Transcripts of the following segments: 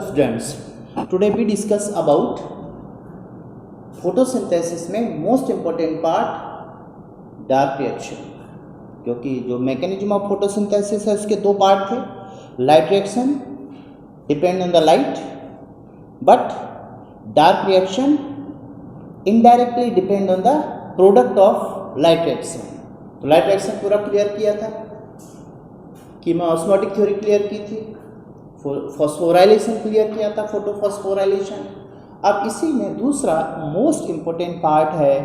Students, today we discuss about photosynthesis में most important part dark reaction. क्योंकि जो mechanism of photosynthesis है उसके दो पार्ट थे, light reaction depend on the light, but dark reaction indirectly depend on the product of light reaction. तो light reaction पूरा clear किया था, कीमोऑस्मोटिक थ्योरी क्लियर की थी, फॉस्फोराइलेशन क्लियर किया था, फोटोफॉस्फोराइलेशन। अब इसी में दूसरा मोस्ट इम्पोर्टेंट पार्ट है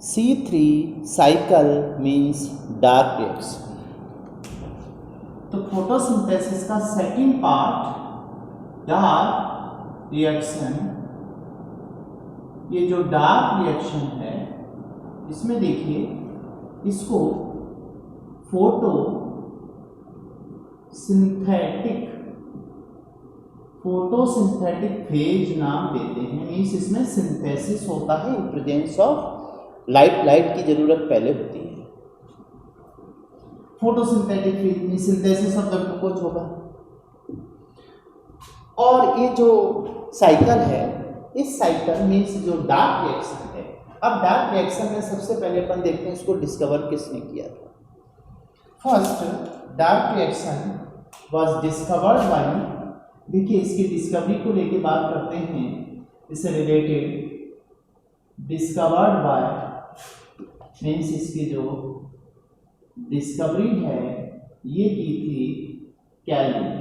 C3 cycle means dark reaction. तो फोटोसिंथेसिस का सेकंड पार्ट डार्क रिएक्शन। ये जो डार्क रिएक्शन है इसमें देखिए इसको फोटोसिंथेटिक फेज नाम देते हैं। मीन्स इसमें सिंथेसिस होता है इन प्रेजेंस ऑफ लाइट की जरूरत पहले होती है। फोटोसिंथेटिक फेज में सिंथेसिस ऑफ द ग्लूकोज होगा। और ये जो साइकिल है, इस साइकिल मीन्स जो डार्क रिएक्शन है, अब डार्क रिएक्शन में सबसे पहले अपन देखते हैं इसको डिस्कवर किसने किया था। First dark reaction was discovered by, देखिए इसकी डिस्कवरी को लेके बात करते हैं, इससे रिलेटेड डिस्कवर्ड बाय मीन्स इसकी जो डिस्कवरी है ये की थी कैल्विन।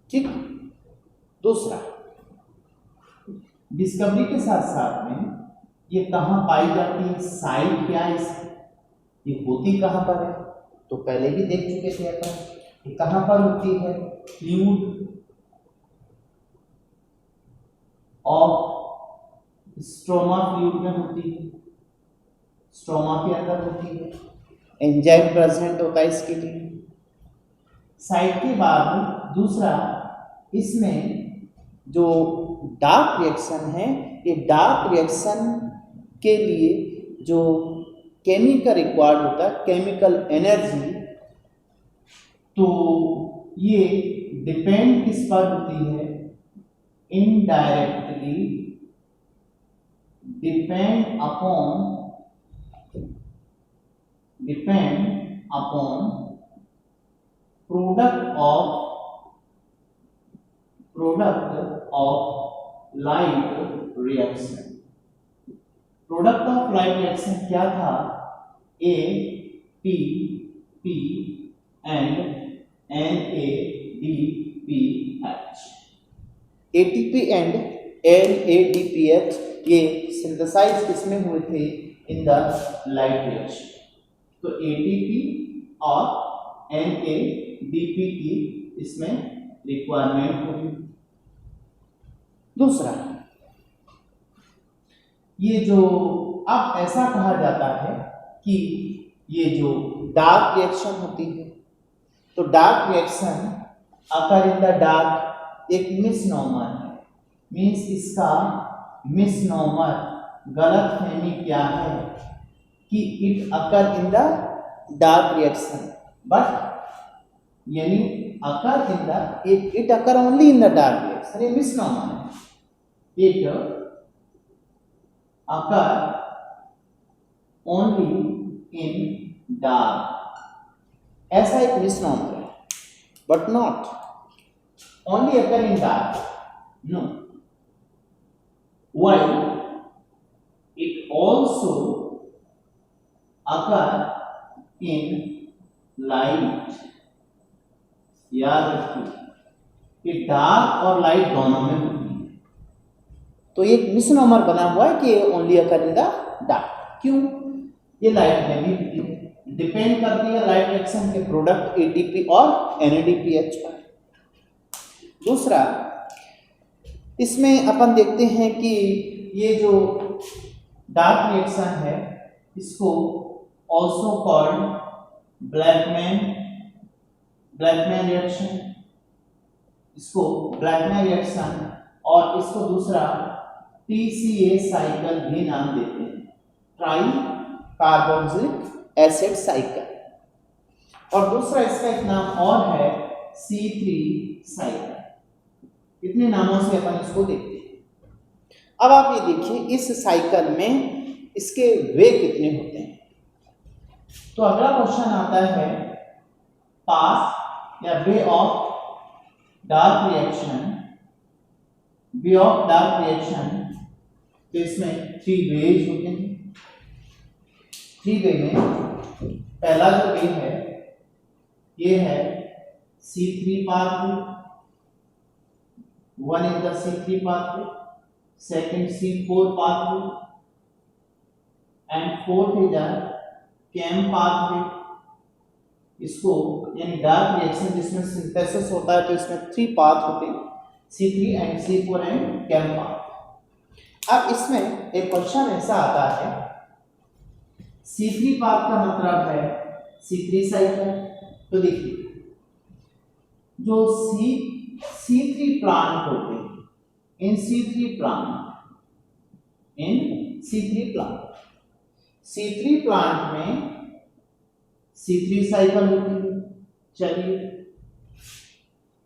ठीक, दूसरा डिस्कवरी के साथ साथ में ये कहाँ पाई जाती है, साइट क्या है इसकी, ये होती कहाँ पर है, तो पहले भी देख चुके थे अपन, ये कहाँ पर होती है, फ्लूइड ऑफ स्ट्रोमा फ्लूइड में होती है, स्ट्रोमा के अंदर होती है, एंजाइम प्रेजेंट होता है इसके लिए। साइट के बाद दूसरा इसमें जो डार्क रिएक्शन है, ये डार्क रिएक्शन के लिए जो केमिकल रिक्वायर्ड होता है, केमिकल एनर्जी, तो ये डिपेंड किस पर होती है, indirectly depend upon product of light reaction. Product of light reaction क्या था, ATP and NADPH। ATP and NADPH ये सिंथेसाइज किसमें हुए थे, इन द लाइट रिएक्शन। तो ATP और NADP की इसमें रिक्वायरमेंट होगी। दूसरा ये जो अब ऐसा कहा जाता है कि ये जो डार्क रिएक्शन होती है, तो dark reaction occur in the dark एक मिसनॉमर है। मीन्स इसका मिसनॉमर गलत फहमी क्या है कि it occur in the dark reaction, but यानी occur in the it occur only in the dark reaction, ये मिसनॉमर है। It occur only in dark, ऐसा एक मिसनॉमर है, but not only occur in dark, no, while it also occur in light। याद रखिए कि dark और light दोनों में होती है, तो एक मिसनॉमर बना हुआ है कि only occur in the dark. क्यों, ये लाइट में भी होती है, डिपेंड करती है लाइट रिएक्शन के प्रोडक्ट ATP और NADPH पर। दूसरा इसमें अपन देखते हैं कि ये जो डार्क रिएक्शन है इसको ऑल्सो कॉल्ड ब्लैकमैन रिएक्शन, इसको ब्लैकमैन रिएक्शन, और इसको दूसरा TCA साइकिल भी नाम देते हैं, ट्राई कार्बोक्सिलिक एसिड साइकिल। और दूसरा इसका एक नाम और है C3 साइकिल। इतने नामों से अपन इसको देखते हैं। अब आप ये देखिए इस साइकिल में इसके वे कितने होते हैं। तो अगला क्वेश्चन आता है पाथ या way of dark reaction. Way of dark reaction, तो इसमें 3 वेज होते हैं। 3 वे में पहला जो वे है ये है C3 pathway, one is the C3 pathway, second C4 pathway and fourth is the came pathway. इसको यानी डार्क रिएक्शन जिसमें सिंथेसिस होता है तो इसमें 3 पाथ होते हैं, C3 and C4 and came path. अब इसमें एक क्वेश्चन ऐसा आता है, C3 पाथ का मतलब है C3 साइकिल। तो देखिए जो C3 प्लांट होते हैं, इन C3 प्लांट में C3 साइकिल होती है। चलिए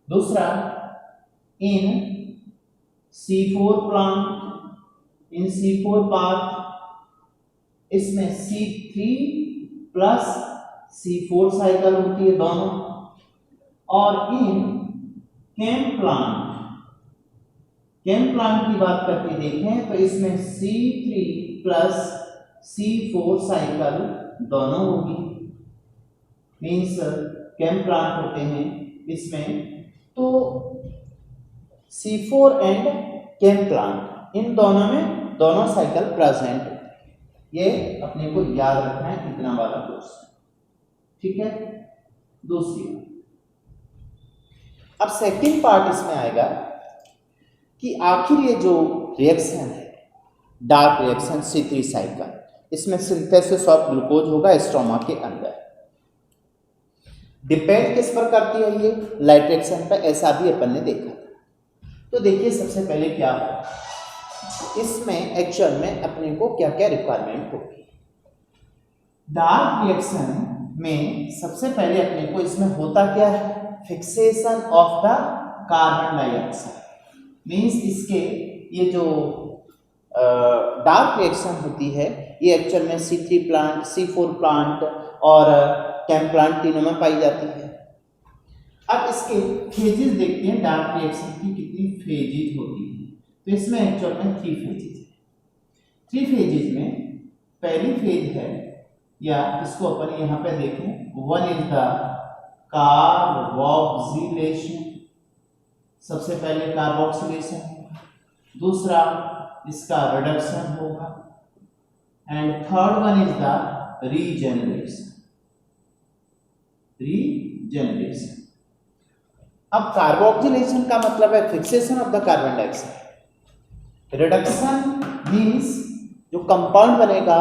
दूसरा, इन C4 पाथ, इसमें C3 प्लस C4 साइकिल होती है दोनों। और इन केम प्लांट की बात करके देखें तो इसमें C3 प्लस C4 साइकिल दोनों होगी। मीन्स केम प्लांट होते हैं इसमें, तो C4 and came plant in दोनों में दोनों साइकिल प्रेजेंट होते हैं। ये अपने को याद रखना है इतना वाला क्वेश्चन, ठीक है। दूसरी, अब सेकंड पार्ट इसमें आएगा कि आखिर ये जो रिएक्शन है डार्क रिएक्शन C3 साइकिल, इसमें सिंथेसिस ऑफ ग्लूकोज होगा स्ट्रोमा के अंदर। डिपेंड किस पर करती है ये? लाइट रिएक्शन पर, ऐसा भी अपन ने देखा था। तो देखिए सबसे पहले क्या होगा, इसमें एक्चुअल में अपने को क्या क्या रिक्वायरमेंट होगी। डार्क रिएक्शन में सबसे पहले अपने को इसमें होता क्या है, fixation of the carbon dioxide. Means इसके ये जो डार्क रिएक्शन होती है ये एक्चुअल में C3 प्लांट, C4 प्लांट और केम प्लांट तीनों में पाई जाती है। अब इसके फेजेस देखते हैं, डार्क रिएक्शन की कितनी फेजेस होती है। तो इसमें एक्चुअल में 3 फेजेस है। 3 फेजेस में पहली फेज है, या इसको अपन यहाँ पे देखें, वन इज द कार्बोक्सिलेशन। सबसे पहले कार्बोक्सिलेशन होगा, दूसरा इसका रिडक्शन होगा and third one is the regeneration. अब कार्बोक्सिलेशन का मतलब है fixation of the carbon dioxide. Reduction means जो कंपाउंड बनेगा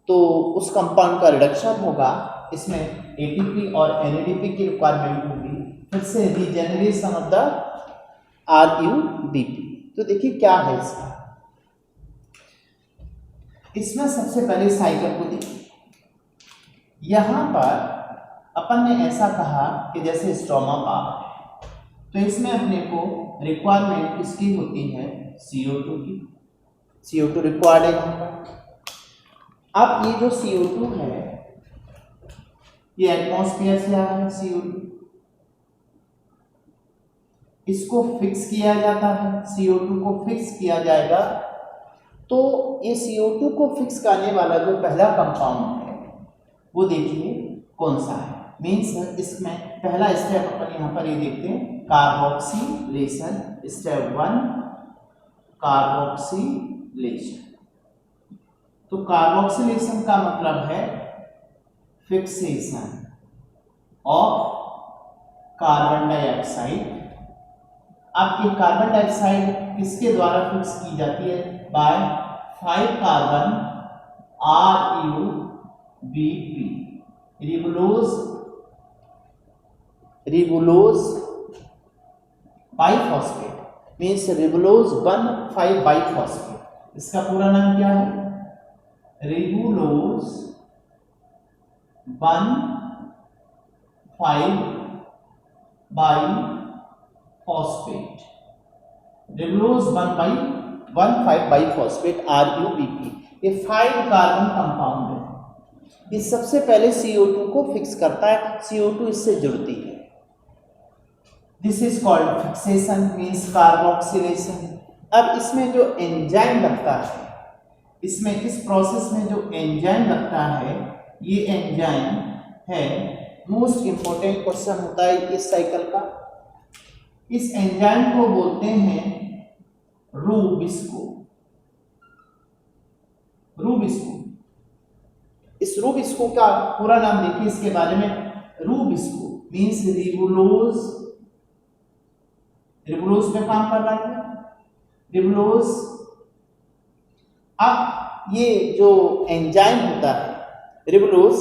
तो उस कंपाउंड का रिडक्शन होगा, इसमें एटीपी और एनएडीपी की रिक्वायरमेंट होगी। फिर से रीजेनरेशन ऑफ द आरयूडीपी। तो देखिए क्या है इसमें सबसे पहले साइकिल को देखिए। यहां पर अपन ने ऐसा कहा कि जैसे स्ट्रोमा पाथ है, तो इसमें अपने को रिक्वायरमेंट किसकी होती है, CO2 की। CO2 रिक्वायर्ड है यहाँ पर। अब ये जो CO2 है ये एटमॉस्फेयर से आ रहा है CO2, इसको फिक्स किया जाता है, CO2 को फिक्स किया जाएगा। तो ये CO2 को फिक्स करने वाला जो पहला कंपाउंड है वो देखिए कौन सा है। मीन्स इसमें पहला स्टेप अपन यहाँ पर ये देखते हैं, कार्बोक्सिलेशन। Step 1 carboxylation. तो कार्बोक्सिलेशन का मतलब है फिक्सेशन ऑफ कार्बन डाइऑक्साइड। आपकी कार्बन डाइऑक्साइड किसके द्वारा फिक्स की जाती है, by 5 carbon RUBP, ribulose biphosphate. Means ribulose 1,5 biphosphate. इसका पूरा नाम क्या है, ribulose 1,5 biphosphate, ribulose 1,5 biphosphate RuBP, ये 5 कार्बन कंपाउंड है। ये सबसे पहले CO2 को फिक्स करता है, CO2 इससे जुड़ती है। This is called fixation, means carboxylation. अब इसमें जो एंजाइम लगता है, इसमें इस प्रोसेस में जो एंजाइम लगता है, ये एंजाइम है, मोस्ट इंपॉर्टेंट क्वेश्चन होता है इस साइकिल का। इस एंजाइम को बोलते हैं रूबिस्को। रूबिस्को, इस रूबिस्को का पूरा नाम देखिए इसके बारे में। रूबिस्को मीन्स रिबुलोज, रिबुलोज पे काम कर रहा है, रिबुलोज। अब ये जो एंजाइम होता है रिबुलोज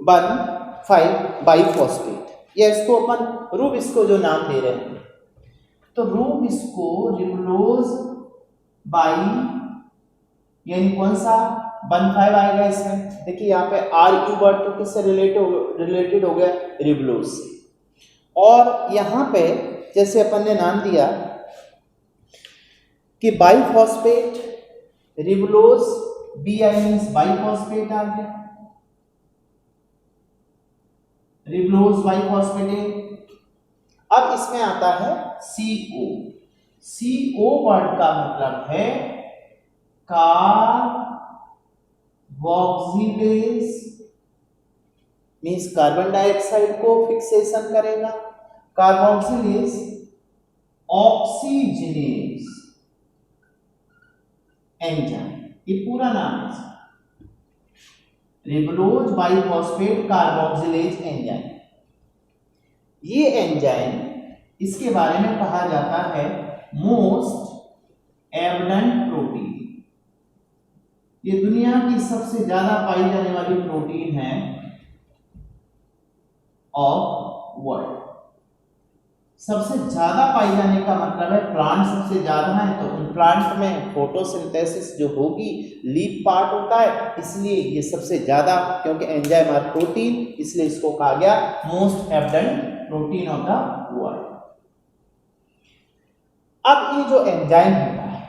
1,5 बाइफॉस्फेट, या इसको अपन रूबिस्को जो नाम दे रहे हैं, तो रूबिस्को रिबुलोज बाई, यानी कौन सा 1,5 आएगा इसमें। देखिए यहाँ पे Ru वर्ड तो किससे रिलेटेड हो गया, रिबुलोज से। और यहाँ पे जैसे अपन ने नाम दिया कि biphosphate, ribulose Bi means biphosphate आ गया, रिबुलोज बाइफॉस्फेट। अब इसमें आता है CO। CO वर्ड का मतलब है कार्बोक्सिलेज, मींस कार्बन डाइऑक्साइड को फिक्सेशन करेगा। कार्बोक्सिलेज ऑक्सीजनेज एंजाइम, ये पूरा नाम है रिबुलोज बाइफॉस्फेट कार्बोक्सिलेज एंजाइम। ये एंजाइम, इसके बारे में कहा जाता है मोस्ट एबंडेंट प्रोटीन। ये दुनिया की सबसे ज्यादा पाई जाने वाली प्रोटीन है ऑफ वर्ल्ड। सबसे ज्यादा पाई जाने का मतलब है प्लांट सबसे ज्यादा है, तो उन प्लांट में फोटोसिंथेसिस जो होगी, लीफ पार्ट होता है, इसलिए ये सबसे ज्यादा, क्योंकि एंजाइम आर प्रोटीन, इसलिए इसको कहा गया most abundant protein of the world. अब ये जो एंजाइम होता है,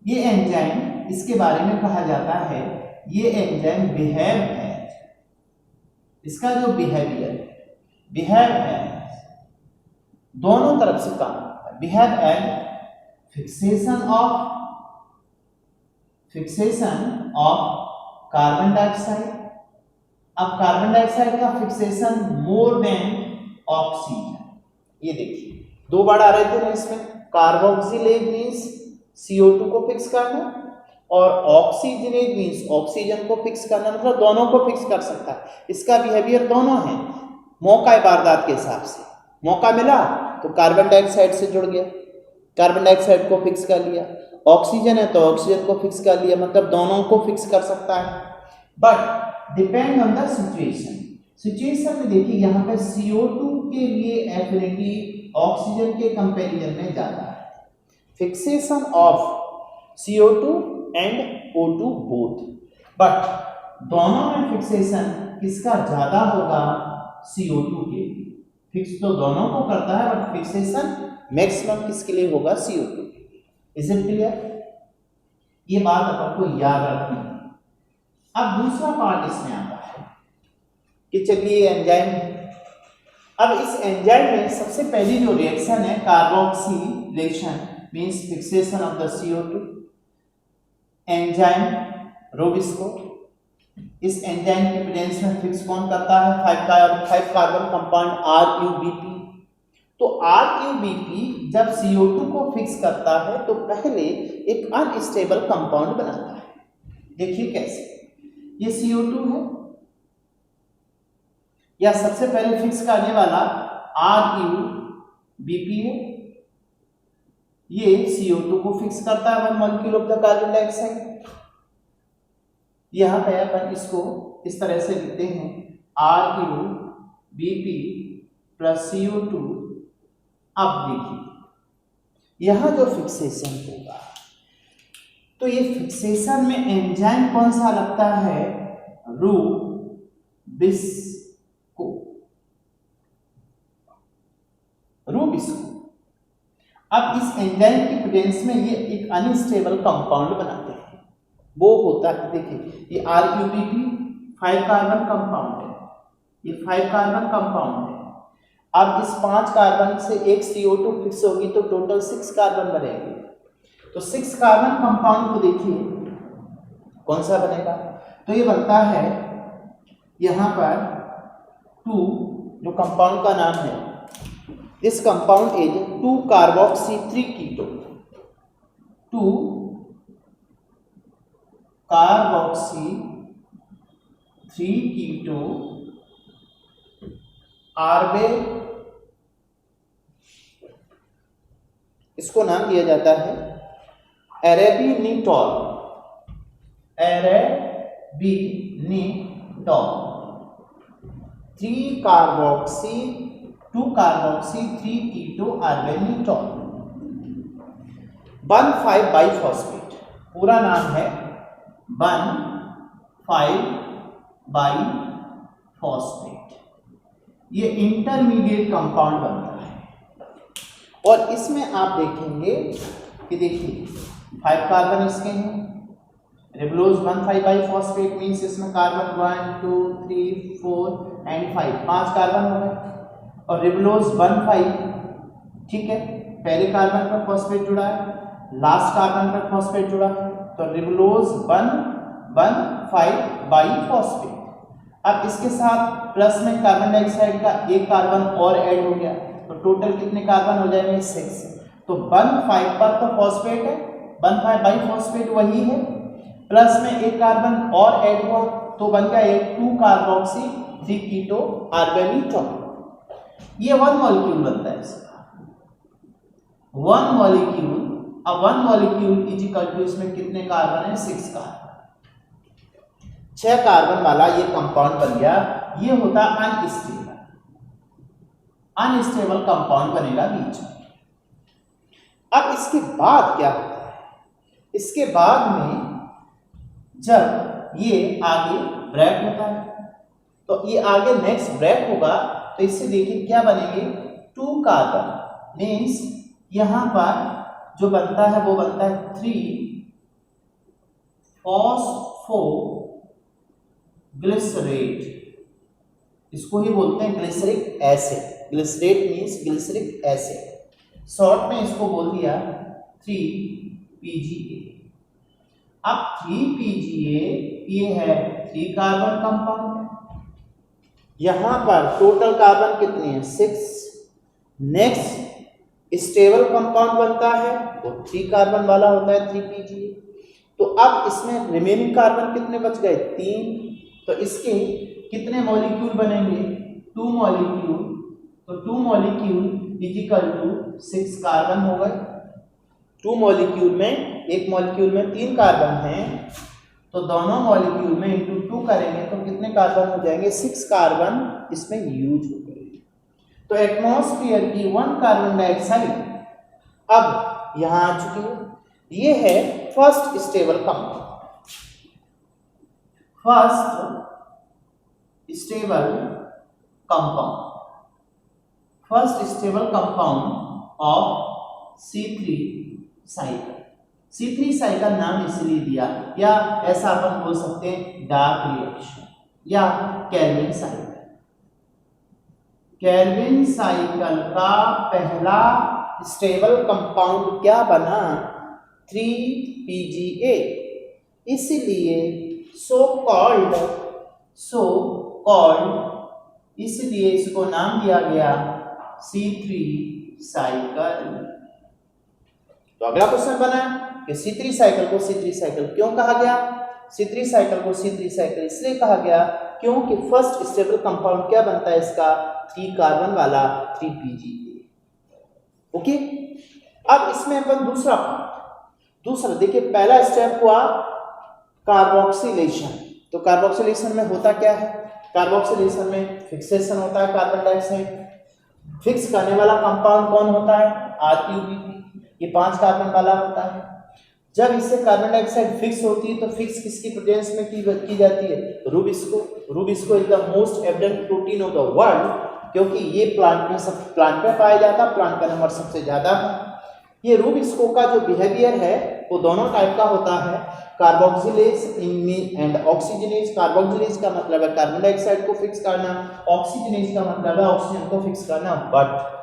ये एंजाइम, इसके बारे में कहा जाता है ये एंजाइम बिहेव एज, इसका जो बिहेवियर, बिहेव एज दोनों तरफ से काम करता है। Behave as fixation of carbon dioxide. अब कार्बन डाइऑक्साइड का फिक्सेशन मोर देन ऑक्सीजन। ये देखिए दो बार आ रहे थे ना इसमें, कार्बोक्सिलेज मींस CO2 को फिक्स करना, और ऑक्सीजनेज मींस ऑक्सीजन को फिक्स करना, मतलब दोनों को फिक्स कर सकता है। इसका बिहेवियर दोनों है, मौका वारदात के हिसाब से। मौका मिला तो कार्बन डाइऑक्साइड से जुड़ गया, कार्बन डाइऑक्साइड को फिक्स कर लिया, ऑक्सीजन है तो ऑक्सीजन को फिक्स कर लिया, मतलब दोनों को फिक्स कर सकता है। But depend on the situation. Situation में देखिए यहाँ पे CO2 के लिए एफिनिटी ऑक्सीजन के कंपैरिजन में ज्यादा है। Fixation of CO2 and O2 both, but दोनों में फिक्सेशन किसका ज्यादा होगा, CO2 के लिए। फिक्स तो दोनों को करता है, बट फिक्सेशन मैक्सिमम किसके लिए होगा, CO2 के लिए। Is it clear? ये बात अपन को याद रखनी है। अब दूसरा पार्ट इसमें आता है कि चलिए एंजाइम, अब इस एंजाइम में सबसे पहली जो रिएक्शन है carboxylation means fixation of the CO2, enzyme rubisco. इस एंजाइम के प्रेजेंस में फिक्स कौन करता है, 5 कार्बन कंपाउंड RuBP। तो RuBP जब CO2 को फिक्स करता है तो पहले एक अनस्टेबल कंपाउंड बनाता है। देखिए कैसे, ये CO2 है, या सबसे पहले फिक्स करने वाला RuBP है, ये CO2 को फिक्स करता है 1 molecule of the carbon dioxide. यहां पे अपन इसको इस तरह से लिखते हैं RuBP प्लस CO2। अब देखिए यहां जो फिक्सेशन होगा, तो ये फिक्सेशन में एंजाइम कौन सा लगता है, रूबिस्को। रूबिस्को। अब इस एंजाइम की प्रेजेंस में ये एक अनस्टेबल कंपाउंड बनाते हैं, वो होता है, देखिए ये RuBP 5 कार्बन कंपाउंड है, ये 5 कार्बन कंपाउंड है। अब इस 5 कार्बन से एक CO2 फिक्स होगी तो टोटल 6 कार्बन बनेंगे। तो 6 कार्बन कंपाउंड को देखिए कौन सा बनेगा, तो ये बनता है यहाँ पर 2, जो कंपाउंड का नाम है, this compound is 2 carboxy 3 keto, 2 carboxy 3 keto आरबे, इसको नाम दिया जाता है एरेबिनिटॉल, एरेबिनिटॉल 2 कार्बोक्सी 3 कीटो आर्बेनिटॉल 1,5 बाइफॉस्फेट, पूरा नाम है 1,5 बाइफॉस्फेट। ये इंटरमीडिएट कंपाउंड बनता है और इसमें आप देखेंगे कि देखिए 5 कार्बन इसके हैं, रिबलोज 1,5 बाइफॉस्फेट मीन्स इसमें कार्बन 1 2 3 4 एंड 5 कार्बन हो गए, और रिबलोज 1,5, ठीक है, पहले कार्बन पर फॉस्फेट जुड़ा है, लास्ट कार्बन पर फॉस्फेट जुड़ा है, तो रिबलोज 1,5 बाइफॉस्फेट। अब इसके साथ प्लस में कार्बन डाइऑक्साइड का एक कार्बन और ऐड हो गया, तो टोटल कितने कार्बन हो जाएंगे 6। तो 1,5 पर तो फॉस्फेट है, 1,5 बाइफॉस्फेट वही है, प्लस में एक कार्बन और ऐड हुआ तो बन गया एक 2 कार्बोक्सी 3 कीटो आर्बेनिटॉल। ये 1 मॉलिक्यूल बनता है इसका, 1 मॉलिक्यूल। अब 1 मॉलिक्यूल इज इक्वल टू इसमें कितने कार्बन है 6 कार्बन, 6 कार्बन वाला ये कंपाउंड बन गया। ये होता अनस्टेबल कंपाउंड बनेगा बीच में। अब इसके बाद क्या होता है, इसके बाद में जब ये आगे ब्रेक होता है, तो ये आगे नेक्स्ट ब्रेक होगा, तो इससे देखिए क्या बनेंगे 2 कार्बन, मीन्स यहां पर जो बनता है वो बनता है 3 फॉस्फोग्लिसरेट, इसको ही बोलते हैं glyceric acid, glycerate means glyceric acid, short में इसको बोल दिया 3PGA। अब 3PGA ये है 3 कार्बन कंपाउंड, यहां पर टोटल कार्बन कितने हैं 6। नेक्स्ट स्टेबल कंपाउंड बनता है वो 3 कार्बन वाला होता है 3PGA। तो अब इसमें रिमेनिंग कार्बन कितने बच गए 3, तो इसके कितने मॉलिक्यूल बनेंगे 2 मॉलिक्यूल, तो 2 molecule is equal to 6 carbon हो गए। 2 मॉलिक्यूल में, एक मॉलिक्यूल में 3 कार्बन हैं, तो दोनों मॉलिक्यूल में इंटू 2 करेंगे तो कितने कार्बन हो जाएंगे 6 कार्बन इसमें यूज हो गए। तो एटमॉस्फेयर की 1 कार्बन डाइऑक्साइड अब यहां आ चुकी है। ये है first stable compound, first stable compound, first stable compound of C3 cycle. C3 cycle नाम इसलिए दिया, या ऐसा अपन बोल सकते हैं डार्क रिएक्शन या केल्विन साइकिल। केल्विन साइकिल का पहला स्टेबल कंपाउंड क्या बना 3PGA, इसलिए सो कॉल्ड इसलिए इसको नाम दिया गया C3 साइकिल। तो अगला क्वेश्चन बना कि C3 साइकिल को C3 साइकिल क्यों कहा गया। C3 साइकिल को C3 साइकिल इसलिए कहा गया क्योंकि फर्स्ट स्टेबल कंपाउंड क्या बनता है इसका 3 कार्बन वाला 3PGA। ओके, अब इसमें अपन दूसरा देखिए, पहला स्टेप हुआ कार्बोक्सिलेशन। तो कार्बोक्सिलेशन में होता क्या है, कार्बोक्सिलेशन में फिक्सेशन होता है कार्बन डाइऑक्साइड। फिक्स करने वाला कंपाउंड कौन होता है RuBP, ये 5 कार्बन वाला होता है। जब इससे कार्बन डाइऑक्साइड फिक्स होती है तो फिक्स किसकी प्रेजेंस में की जाती है rubisco. Rubisco is the most evident protein of the world क्योंकि ये प्लांट में पाया जाता है, प्लांट का नंबर सबसे ज्यादा है। ये रूबिस्को का जो बिहेवियर है वो दोनों टाइप का होता है, कार्बोक्सिलेज एंड ऑक्सीजनेज। कार्बोक्सिलेज का मतलब है कार्बन डाइऑक्साइड को फिक्स करना, ऑक्सीजनेज का मतलब है ऑक्सीजन को फिक्स करना। बट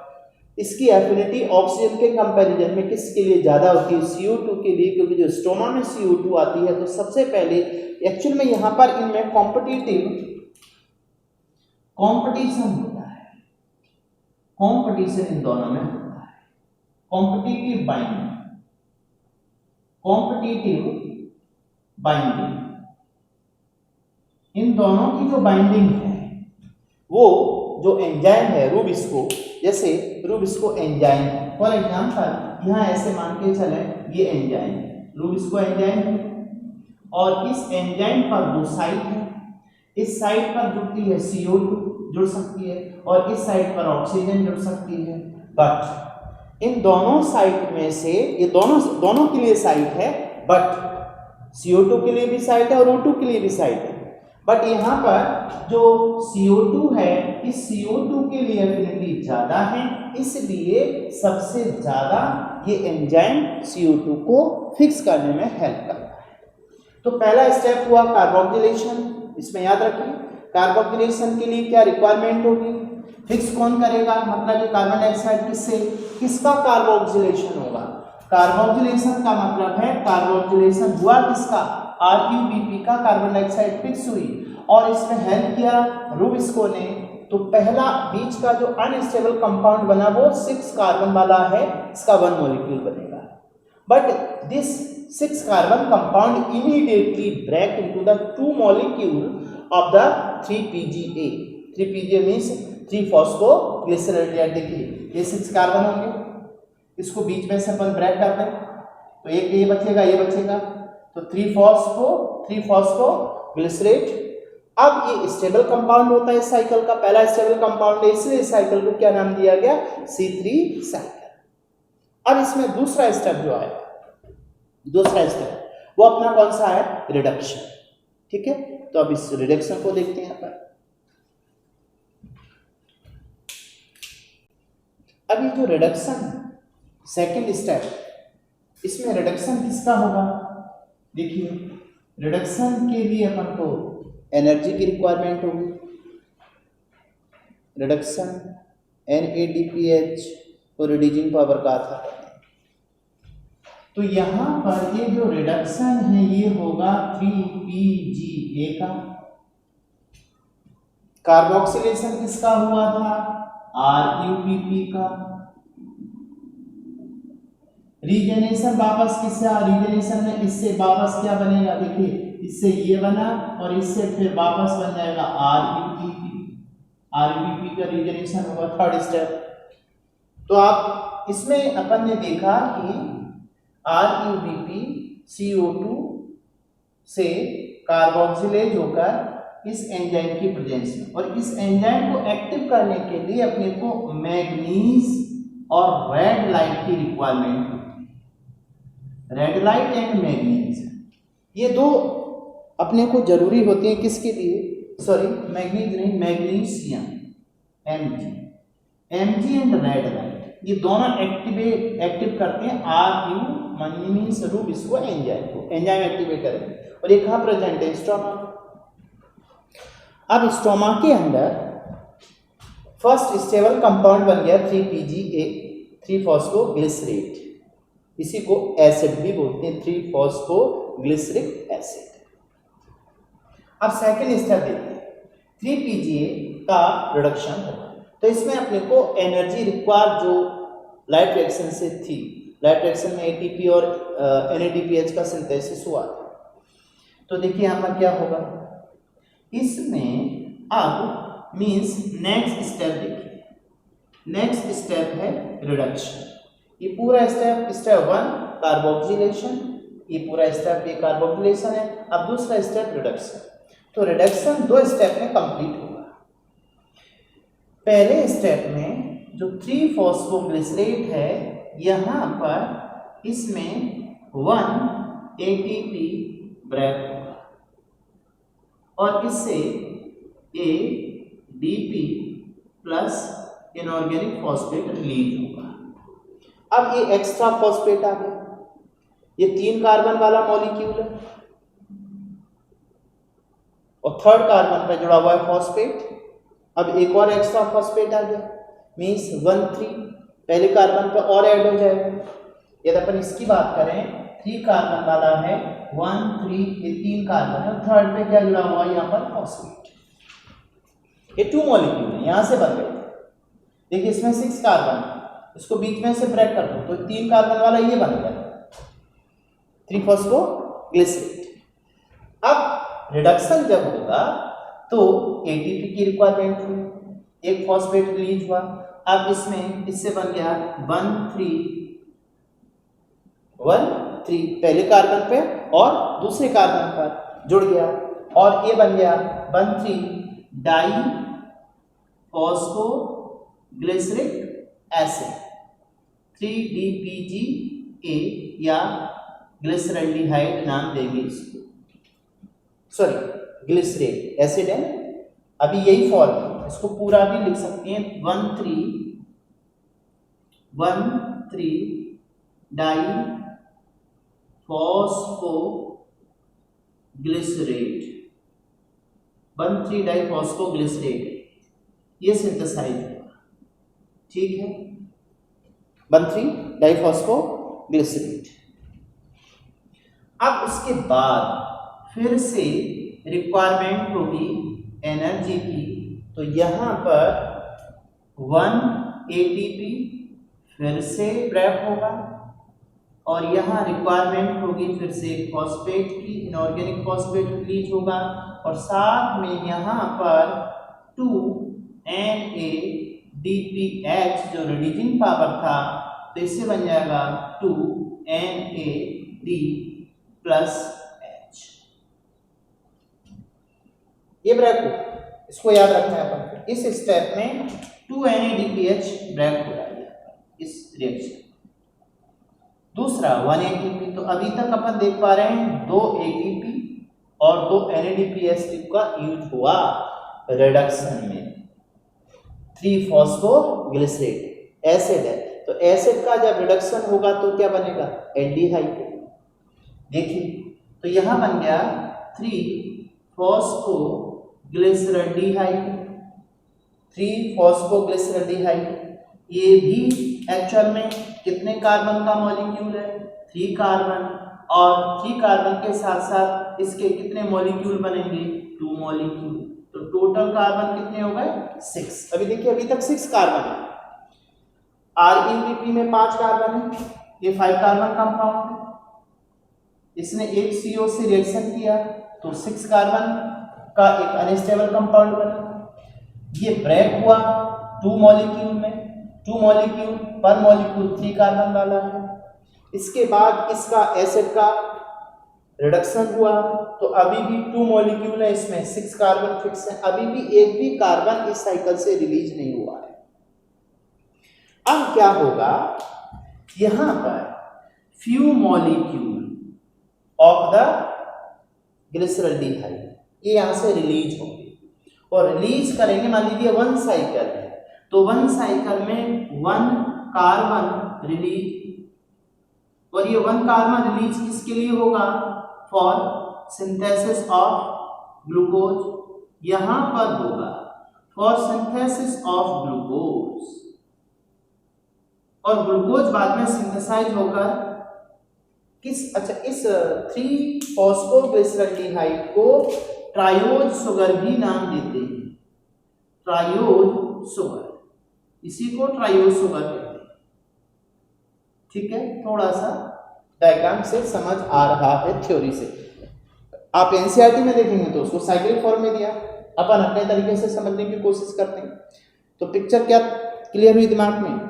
इसकी एफिनिटी ऑक्सीजन के कंपैरिजन में किसके लिए ज्यादा होती है? CO2 के लिए, क्योंकि जो स्टोमा में CO2 आती है तो सबसे पहले एक्चुअल में यहाँ पर इनमें कंपटीशन होता है, कंपटीशन इन दोनों में होता है, कॉम्पिटिटिव बाइंडिंग। इन दोनों की जो बाइंडिंग है वो जो एंजाइम है रूबिस्को, जैसे रूबिस्को एंजाइम है, फॉर एग्जांपल यहाँ ऐसे मान के चले ये एंजाइम है, रूबिस्को एंजाइम है, और इस एंजाइम पर दो साइट है। इस साइट पर जुड़ती है CO2 जुड़ सकती है, और इस साइट पर ऑक्सीजन जुड़ सकती है। बट इन दोनों साइट में से ये दोनों के लिए साइट है, बट CO2 के लिए भी साइट है और O2 के लिए भी साइट है। बट यहाँ पर जो CO2 है, इस CO2 के लिए एफिनिटी ज्यादा है, इसलिए सबसे ज्यादा ये एंजाइम CO2 को फिक्स करने में हेल्प करता है। तो पहला स्टेप हुआ कार्बोक्सिलेशन। इसमें याद रखिए कार्बोक्सिलेशन के लिए क्या रिक्वायरमेंट होगी? फिक्स कौन करेगा? मतलब ये कार्बन डाइऑक्साइड किसका कार्बोक्सिलेशन होगा? कार्बोक्सिलेशन का मतलब है कार्बोक्सिलेशन हुआ किसका? RuBP का कार्बन डाइऑक्साइड फिक्स हुई, और इसमें हेल्प किया रूबिस्को ने। तो पहला बीच का जो अनस्टेबल कंपाउंड बना वो 6 कार्बन वाला है, इसका 1 मॉलिक्यूल बनेगा। But this 6 carbon compound immediately break into the 2 molecule of the 3PGA। 3PGA means 3 phosphoglyceride. देखिए ये 6 कार्बन होंगे, इसको बीच में से अपन ब्रेक करते हैं तो एक ये बचेगा, तो 3 फॉस्फोग्लिसरेट। अब ये स्टेबल कंपाउंड होता है इस साइकिल का, पहला स्टेबल कंपाउंड है, इसलिए इस साइकिल को क्या नाम दिया गया? C3 cycle. अब इसमें दूसरा स्टेप जो है, दूसरा स्टेप वो अपना कौन सा है? रिडक्शन। ठीक है, तो अब इस रिडक्शन को देखते हैं अपन। अब ये जो रिडक्शन सेकेंड स्टेप, इसमें रिडक्शन किसका होगा? देखिए रिडक्शन के लिए अपन को एनर्जी की रिक्वायरमेंट होगी। रिडक्शन NADPH को रिड्यूसिंग पावर का था। तो यहां पर ये जो रिडक्शन है ये होगा 3PGA का। कार्बोक्सिलेशन किसका हुआ था? RuBP का। रीजेनेशन वापस किससे? रीजेनेशन में इससे वापस क्या बनेगा? देखिए इससे ये बना और इससे फिर वापस बन जाएगा RuBP का रीजेनेशन होगा थर्ड स्टेप। तो आप इसमें अपन ने देखा कि RuBP CO2 से कार्बोक्सिलेज होकर इस एंजाइम की प्रेजेंस में, और इस एंजाइम को एक्टिव करने के लिए अपने को मैग्नीज और रेड लाइट की रिक्वायरमेंट होती है। रेड लाइट एंड मैग्नीज ये दो अपने को जरूरी होती है किसके लिए? सॉरी मैग्नीज नहीं, magnesium Mg and red light, ये दोनों एक्टिव करते हैं रूबिस्को एंजाइम को। एंजाइम एक्टिवेट करेंगे, और ये कहाँ प्रेजेंट है? स्टोमा। अब स्टोमा के अंदर फर्स्ट स्टेबल कंपाउंड बन गया 3PGA, 3 फॉस्फोग्लिसरेट। इसी को एसिड भी बोलते हैं, 3 फॉस्फोग्लिसरिक एसिड। अब सेकेंड स्टेप देखते हैं, 3PGA का रिडक्शन होगा। तो इसमें अपने को एनर्जी रिक्वायर जो लाइट रिएक्शन से थी, लाइट रिएक्शन में ATP और NADPH का सिंथेसिस हुआ था। तो देखिए यहाँ पर क्या होगा, इसमें अब मींस नेक्स्ट स्टेप देखिए, नेक्स्ट स्टेप है रिडक्शन। ये पूरा स्टेप 1 कार्बोक्सिलेशन, ये पूरा स्टेप ये कार्बोक्सिलेशन है। अब दूसरा स्टेप रिडक्शन। तो रिडक्शन 2 स्टेप में कंप्लीट होगा। पहले स्टेप में जो 3 फॉस्फोग्लिसरेट है, यहाँ पर इसमें 1 ATP ब्रेक होगा, और इससे ADP plus inorganic phosphate release होगा। अब ये एक्स्ट्रा फॉस्फेट आ गया, ये 3 कार्बन वाला मॉलिक्यूल है और 3rd कार्बन पे जुड़ा हुआ है फॉस्फेट। अब एक और एक्स्ट्रा फॉस्फेट आ गया, मीन्स 1,3 पहले कार्बन पे और ऐड हो जाएगा। यदि अपन इसकी बात करें 3 कार्बन वाला है 1, 3, ये 3 कार्बन है, 3rd पे क्या जुड़ा हुआ है यहाँ पर फॉस्फेट। ये 2 मॉलिक्यूल है, यहाँ से बन गए। देखिए इसमें 6 कार्बन, इसको बीच में से ब्रेक कर दो तो 3 कार्बन वाला ये बन गया 3-फॉस्फोग्लिसरेट। अब रिडक्शन जब होगा तो एटीपी की रिक्वायरमेंट हुई, एक फॉस्फेट रिलीज हुआ। अब इसमें इससे बन गया 1,3 पहले कार्बन पे और दूसरे कार्बन पर जुड़ गया और ये बन गया 1,3 डाई फॉस्फोग्लिसरिक एसिड 3DPGA या ग्लिसरल्डिहाइड नाम देंगे इसको, सॉरी ग्लिसरेट एसिड है। अभी यही फॉर्म है, इसको पूरा भी लिख सकते हैं 1,3 डाई फॉस्फोग्लिसरेट 1,3 डाई फॉस्फोग्लिसरेट ये सिंथेसाइज हुआ, ठीक है 1,3 डाई फॉस्फोग्लिसरेट। अब उसके बाद फिर से रिक्वायरमेंट होगी एनर्जी की, तो यहाँ पर 1 ATP फिर से ब्रेक होगा और यहाँ रिक्वायरमेंट होगी फिर से फॉस्फेट की, इनऑर्गेनिक फॉस्फेट रिलीज होगा और साथ में यहाँ पर 2NADPH जो रिड्यूसिंग पावर था तो इससे बन जाएगा 2NAD+H। ये ब्रेक हो, इसको याद रखना है अपन। इस स्टेप में 2NADPH ब्रेक हो जाएगा इस रिएक्शन। दूसरा 1 ATP, तो अभी तक अपन देख पा रहे हैं 2 ATP और 2 NADPH का यूज हुआ रिडक्शन में। 3-फॉस्फोग्लिसरेट एसिड है, तो एसिड का जब रिडक्शन होगा तो क्या बनेगा एल्डिहाइड। देखिए तो यहां बन गया 3-फॉस्फोग्लिसरल्डिहाइड 3-फॉस्फोग्लिसरल्डिहाइड। ये भी एक्चुअल में कितने कार्बन का मॉलिक्यूल है 3 कार्बन, और 3 कार्बन के साथ साथ इसके कितने मॉलिक्यूल बनेंगे 2 मॉलिक्यूल, तो टोटल कार्बन कितने हो गए 6। अभी देखिए अभी तक 6 कार्बन है। RUBP में 5 कार्बन है, ये 5 कार्बन कंपाउंड है, इसने एक CO से रिएक्शन किया तो 6 कार्बन का एक अनस्टेबल कंपाउंड बना। ये ब्रेक हुआ 2 मॉलिक्यूल में, 2 मॉलिक्यूल पर मॉलिक्यूल 3 कार्बन वाला है। इसके बाद इसका एसिड का रिडक्शन हुआ तो अभी भी 2 मॉलिक्यूल है, इसमें 6 कार्बन फिक्स है, अभी भी एक भी कार्बन इस साइकिल से रिलीज नहीं हुआ है। अब क्या होगा, यहां पर few molecule of the glyceraldehyde ये यहां से रिलीज होंगे और रिलीज करेंगे, मान लीजिए 1 साइकिल है तो 1 साइकिल में 1 कार्बन रिलीज, और ये 1 कार्बन रिलीज किसके लिए होगा फॉर सिंथेसिस ऑफ ग्लूकोज, यहां पर होगा फॉर सिंथेसिस ऑफ ग्लूकोज, और ग्लूकोज बाद में सिंथेसाइज होकर किस, अच्छा इस 3-फॉस्फोग्लिसरल्डिहाइड को ट्रायोज शुगर भी नाम देते हैं, ट्रायोज शुगर, इसी को ट्रायोज शुगर कहते हैं। ठीक है, थोड़ा सा डायग्राम से समझ आ रहा है थ्योरी से। आप एनसीईआरटी में देखेंगे तो उसको साइक्लिक फॉर्म में दिया, अपन अपने तरीके से समझने की कोशिश करते हैं। तो पिक्चर क्या क्लियर हुई दिमाग में?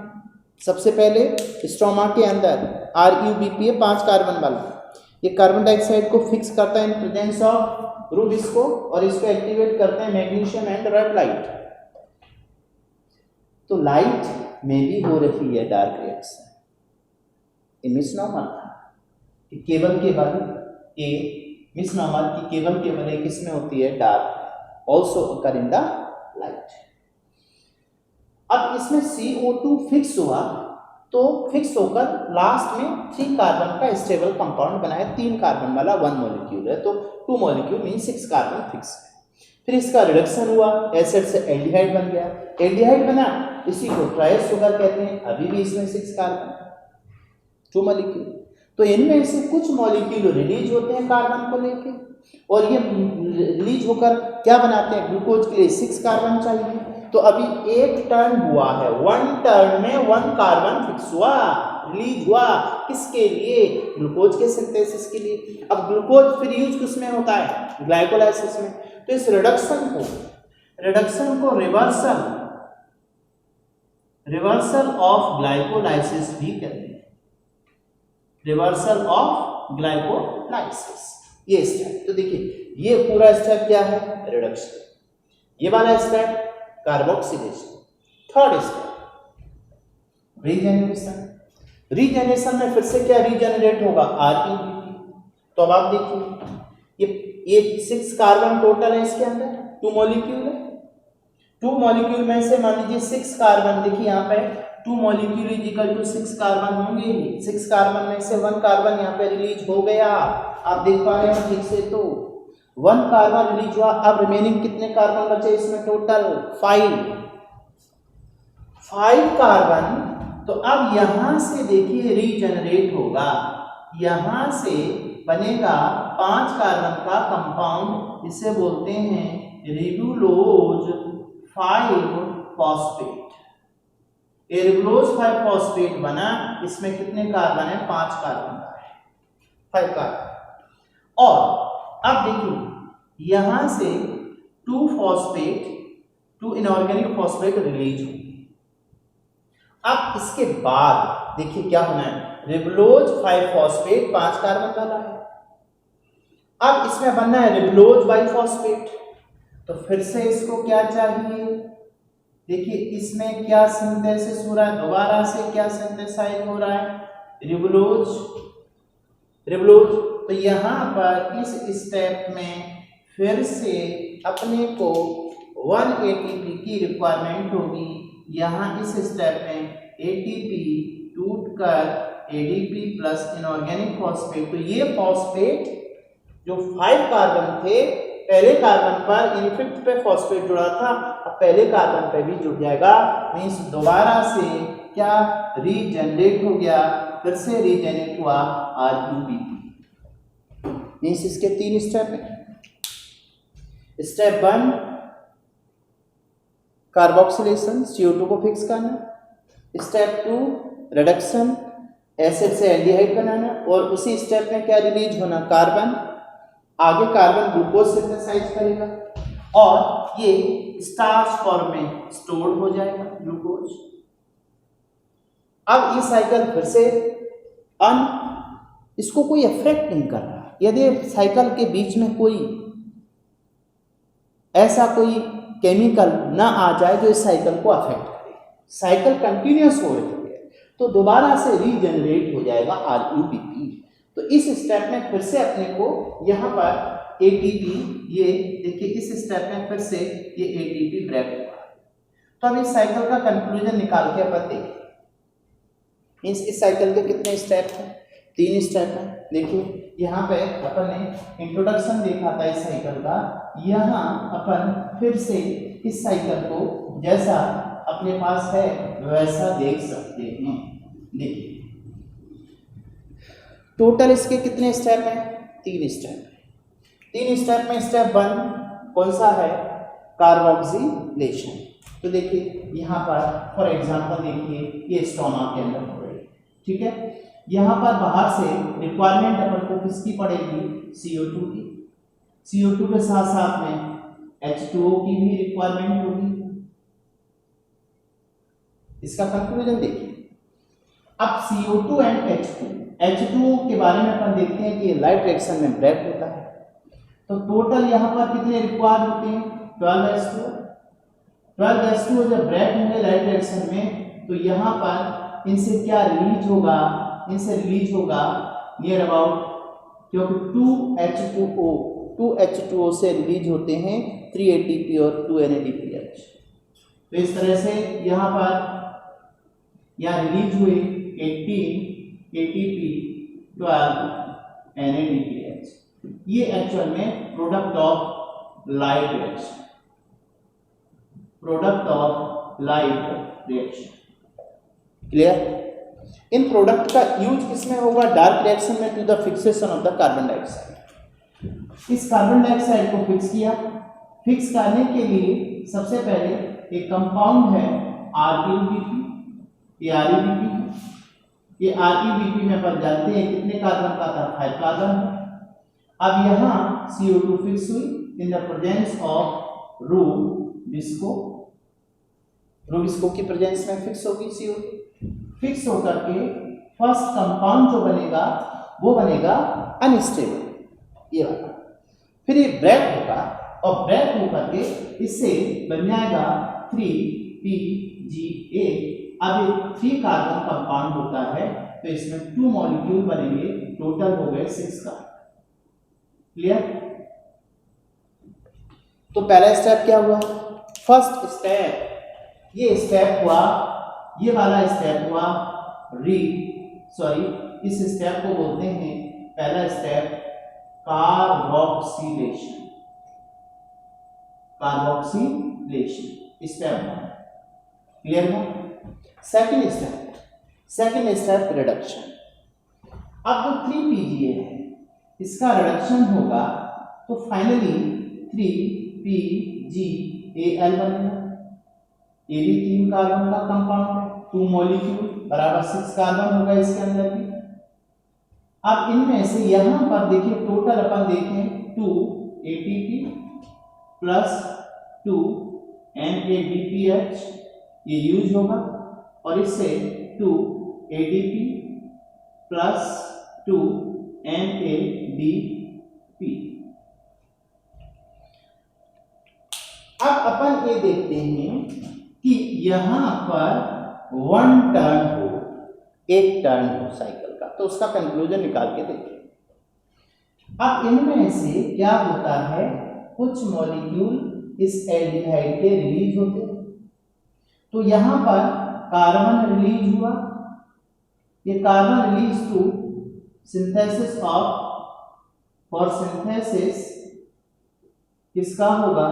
सबसे पहले स्ट्रोमा के अंदर RUBP 5 कार्बन वाला, ये कार्बन डाइऑक्साइड को फिक्स करता है इन प्रेजेंस ऑफ रूबिस्को और इसको एक्टिवेट करते हैं मैग्नीशियम एंड रेड लाइट। तो लाइट में भी हो रही है डार्क रिएक्शन। ये मिसनॉमर था कि केवल ये मिसनॉमर की केवल एक इसमें होती है dark, also occur in the light. अब इसमें CO2 फिक्स हुआ तो फिक्स होकर लास्ट में 3 कार्बन का स्टेबल कंपाउंड बना है, 3 कार्बन वाला 1 मॉलिक्यूल है, तो 2 मॉलिक्यूल मीन 6 कार्बन फिक्स है। फिर इसका रिडक्शन हुआ, एसिड से एल्डिहाइड बन गया, एल्डिहाइड बना, इसी को ट्राइस शुगर कहते हैं। अभी भी इसमें 6 कार्बन, 2 मॉलिक्यूल। तो इनमें से कुछ मॉलिक्यूल रिलीज होते हैं कार्बन को लेके, और ये रिलीज होकर क्या बनाते हैं, ग्लूकोज के लिए 6 कार्बन चाहिए। तो अभी एक टर्न हुआ है, 1 टर्न में 1 कार्बन फिक्स हुआ, रिलीज हुआ, किसके लिए, ग्लूकोज के सिंथेसिस के लिए। अब ग्लूकोज फिर यूज किसमें होता है, ग्लाइकोलाइसिस में। तो इस रिडक्शन को रिवर्सल ऑफ ग्लाइकोलाइसिस भी कहते हैं, रिवर्सल ऑफ ग्लाइकोलाइसिस, ये स्टेप। तो देखिए ये पूरा स्टेप क्या है, रिडक्शन। ये वाला step carboxylation. Third step regeneration. Regeneration में फिर से क्या रीजेनरेट होगा, ReBP। तो अब आप देखिए ये 6 कार्बन टोटल है, इसके अंदर 2 मॉलिक्यूल है। 2 मॉलिक्यूल में से मान लीजिए 6 कार्बन, देखिए यहाँ पे 2 molecule is equal to 6 carbon होंगे। 6 कार्बन में से 1 कार्बन यहाँ पे रिलीज हो गया, आप देख पा रहे हो ठीक से। तो 1 कार्बन रिलीज हुआ, अब रिमेनिंग कितने कार्बन बचे इसमें, टोटल 5 कार्बन। तो अब यहां से देखिए रीजनरेट होगा, यहां से बनेगा 5 कार्बन का कंपाउंड, इसे बोलते हैं रिबुलोज 5 फॉस्फेट। ये रिबुलोज 5 फॉस्फेट बना, इसमें कितने कार्बन है, 5 कार्बन का है, 5 कार्बन। और अब देखिए यहां से 2 फॉस्फेट, 2 इनऑर्गेनिक फॉस्फेट रिलीज होगी। अब इसके बाद देखिए क्या होना है, रिबुलोज 5 फॉस्फेट 5 कार्बन वाला है। अब इसमें बनना है रिबुलोज बाइफॉस्फेट, तो फिर से इसको क्या चाहिए, देखिए इसमें क्या सिंथेसिस हो रहा है, दोबारा से क्या सिंथेसाइज हो रहा है, रिबुलोज। तो यहां पर इस स्टेप में फिर से अपने को 1 ATP की रिक्वायरमेंट होगी। यहाँ इस स्टेप में ATP टूटकर ADP प्लस इनऑर्गेनिक फॉस्फेट। तो ये फॉस्फेट जो 5 कार्बन थे, पहले कार्बन पर यानी 5th पे फॉस्फेट जुड़ा था, अब पहले कार्बन पे भी जुड़ जाएगा, मीन्स दोबारा से क्या रीजनरेट हो गया, फिर से रीजनरेट हुआ ReBP। मीन्स इसके 3 स्टेप हैं। स्टेप 1 कार्बोक्सिलेशन, CO2 को फिक्स करना। स्टेप 2 रिडक्शन, एसिड से एल्डिहाइड बनाना, और उसी स्टेप में क्या रिलीज होना, कार्बन। आगे कार्बन ग्लूकोज सिंथेसाइज करेगा और ये स्टार्च फॉर्म में स्टोर हो जाएगा ग्लूकोज। अब ये साइकिल फिर से इसको कोई इफेक्ट नहीं कर रहा। यदि साइकिल के बीच में कोई ऐसा कोई केमिकल ना आ जाए जो इस साइकिल को अफेक्ट करे, साइकिल कंटिन्यूअस हो रही है, तो दोबारा से रीजनरेट हो जाएगा ReBP। तो इस स्टेप में फिर से अपने को यहाँ पर ATP, ये देखिए इस स्टेप में फिर से ये ATP ब्रेक हुआ। तो अब इस साइकिल का कंक्लूजन निकाल के अपन देखें। मीन्स इस साइकिल के कितने स्टेप हैं, 3 स्टेप हैं। देखिए यहाँ पे अपन ने इंट्रोडक्शन देखा था इस साइकिल का, यहाँ अपन फिर से इस साइकिल को जैसा अपने पास है वैसा देख सकते हैं। देखिए टोटल इसके कितने स्टेप हैं, 3 स्टेप। 3 स्टेप में स्टेप 1 कौन सा है, कार्बोक्सिलेशन। तो देखिए यहाँ पर फॉर एग्जांपल देखिए ये स्टोमा के अंदर हो रही है, ठीक है। यहाँ पर बाहर से रिक्वायरमेंट अपन को किसकी पड़ेगी, CO2 की। CO2 के साथ साथ में H2O की भी रिक्वायरमेंट होगी। इसका कंक्लूजन देखिए। अब CO2 एंड H2O के बारे में अपन देखते हैं कि लाइट रिएक्शन में ब्रेक होता है। तो टोटल यहाँ पर कितने रिक्वायर होते हैं, 12H2O। 12H2O जब ब्रेक होंगे लाइट रिएक्शन में, तो यहाँ पर इनसे क्या रिलीज होगा, इनसे रिलीज होगा नियर अबाउट, क्योंकि 2H2O से रिलीज होते हैं 3 ATP और 2 NADPH। तो इस तरह से यहाँ पर यहाँ रिलीज हुए 18 ATP 12 NADPH। ये एक्चुअल में product of light reaction, product of light reaction. Clear? इन प्रोडक्ट का यूज किसमें होगा? डार्क रिएक्शन में, to the fixation of the carbon dioxide. इस कार्बन डाइऑक्साइड को फिक्स किया। फिक्स करने के लिए सबसे पहले एक कंपाउंड है ReBP, ये ReBP है। ये ReBP में अपन जानते हैं कितने कार्बन का था? 5 कार्बन। अब यहाँ CO2 फिक्स हुई in the presence of rubisco. Rubisco की प्रेजेंस में फिक्स होगी CO2। फिक्स होकर के फर्स्ट कंपाउंड जो बनेगा वो बनेगा अनस्टेबल, ये वाला। फिर ये ब्रेक होगा और ब्रेक होकर के इससे बन जाएगा 3PGA। अब ये 3 कार्बन कंपाउंड होता है तो इसमें 2 मॉलिक्यूल बनेंगे, टोटल हो गए 6 कार्बन। क्लियर? तो पहला स्टेप क्या हुआ? फर्स्ट स्टेप, ये स्टेप हुआ, ये वाला स्टेप हुआ इस स्टेप को बोलते हैं पहला step carboxylation. Carboxylation step 1। Clear है? Second step reduction. अब जो 3PGA है इसका रिडक्शन होगा तो फाइनली 3PGAL बनेगा। ये भी 3 कार्बन का कंपाउंड है, 2 मॉलिक्यूल बराबर 6 कार्बन होगा इसके अंदर भी। अब इनमें से यहां पर देखिए टोटल अपन देखें 2 ATP प्लस 2 NADPH ये यूज होगा और इससे 2 ADP प्लस 2 NADP। अब अपन ये देखते हैं कि यहां पर 1 टर्न हो, एक टर्न हो साइकिल का, तो उसका कंक्लूजन निकाल के देखें। अब इनमें से क्या होता है, कुछ मॉलिक्यूल इस एल्डिहाइड के रिलीज होते हैं। तो यहां पर कार्बन रिलीज हुआ, ये carbon release to synthesis for synthesis किसका होगा?